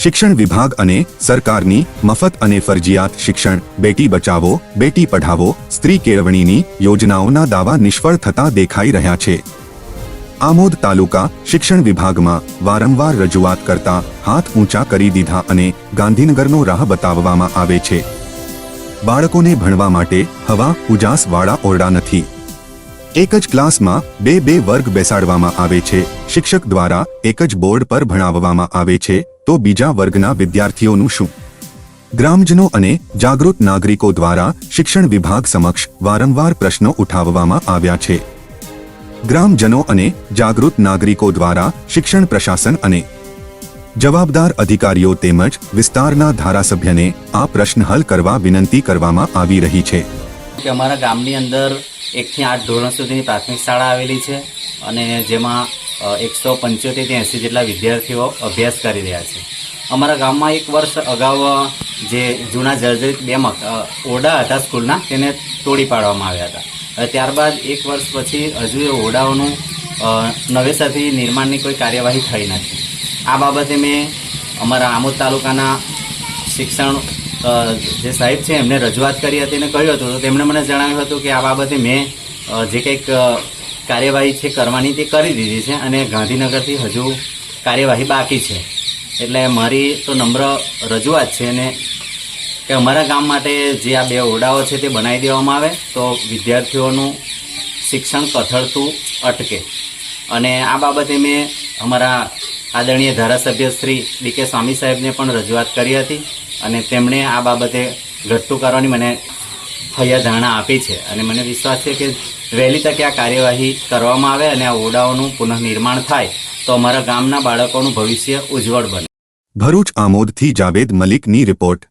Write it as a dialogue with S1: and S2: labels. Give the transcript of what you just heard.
S1: શિક્ષણ વિભાગ અને સરકારની મફત અને ફરજિયાત શિક્ષણ, બેટી બચાવો બેટી પઢાવો, સ્ત્રી કેળવણીની યોજનાઓના દાવા નિષ્ફળ થતા દેખાઈ રહ્યા છે। આમોદ તાલુકા શિક્ષણ વિભાગમાં વારંવાર રજૂઆત કરતા હાથ ઊંચા કરી દીધા અને ગાંધીનગરનો રાહ બતાવવામાં આવે છે। બાળકોને ભણવા માટે હવા ઉજાસ વાળા ઓરડા નથી। એક જ ક્લાસમાં બે વર્ગ બેસાડવામાં આવે છે। શિક્ષક દ્વારા એક જ બોર્ડ પર ભણાવવામાં આવે છે તો બીજા વર્ગના વિદ્યાર્થીઓનું શું? ગ્રામજનો અને જાગૃત નાગરિકો દ્વારા શિક્ષણ વિભાગ સમક્ષ વારંવાર પ્રશ્નો ઉઠાવવામાં આવ્યા છે। ગ્રામજનો અને જાગૃત નાગરિકો દ્વારા શિક્ષણ પ્રશાસન અને જવાબદાર અધિકારીઓ તેમજ વિસ્તારના ધારાસભ્યને આ પ્રશ્ન હલ કરવા વિનંતી કરવામાં આવી રહી છે।
S2: કે અમારા ગામની અંદર 1 થી 8 ધોરણ સુધીની પ્રાથમિક શાળા આવેલી છે અને જેમાં 175 થી 80 જેટલા વિદ્યાર્થીઓ અભ્યાસ કરી રહ્યા છે। અમારા ગામમાં 1 વર્ષ અગાઉ જે જૂના જર્જરિત 2 ઓરડા હતા સ્કૂલના તેને તોડી પાડવામાં આવ્યા હતા। ત્યારબાદ 1 વર્ષ પછી હજુ એ ઓરડાઓનું નવેસરથી નિર્માણની કોઈ કાર્યવાહી થઈ નથી। આ બાબતે મેં અમારા આમોદ તાલુકાના શિક્ષણ જે સાહેબ છે એમને રજૂઆત કરી હતી અને કહ્યું હતું તો તેમણે મને જણાવ્યું હતું કે આ બાબતે મેં જે કંઈક કાર્યવાહી છે કરવાની તે કરી દીધી છે અને ગાંધીનગરથી હજુ કાર્યવાહી બાકી છે। એટલે મારી તો નમ્ર રજૂઆત છે ને કે અમારા ગામ માટે જે આ 2 ઓરડાઓ છે તે બનાવી દેવામાં આવે તો વિદ્યાર્થીઓનું શિક્ષણ કથળતું અટકે। અને આ બાબતે મેં અમારા આદરણીય ધારાસભ્ય શ્રી ડી કે સ્વામી સાહેબને પણ રજૂઆત કરી હતી અને તેમણે આ બાબતે ઘટતું કરવાની મને હૈયાધારણા આપી છે અને મને વિશ્વાસ છે કે વહેલી તકે આ કાર્યવાહી કરવામાં આવે અને આ ઓરડાઓનું પુનઃનિર્માણ થાય તો અમારા ગામના બાળકોનું ભવિષ્ય ઉજ્જવળ બને।
S1: ભરૂચ આમોદથી જાવેદ મલિકની રિપોર્ટ।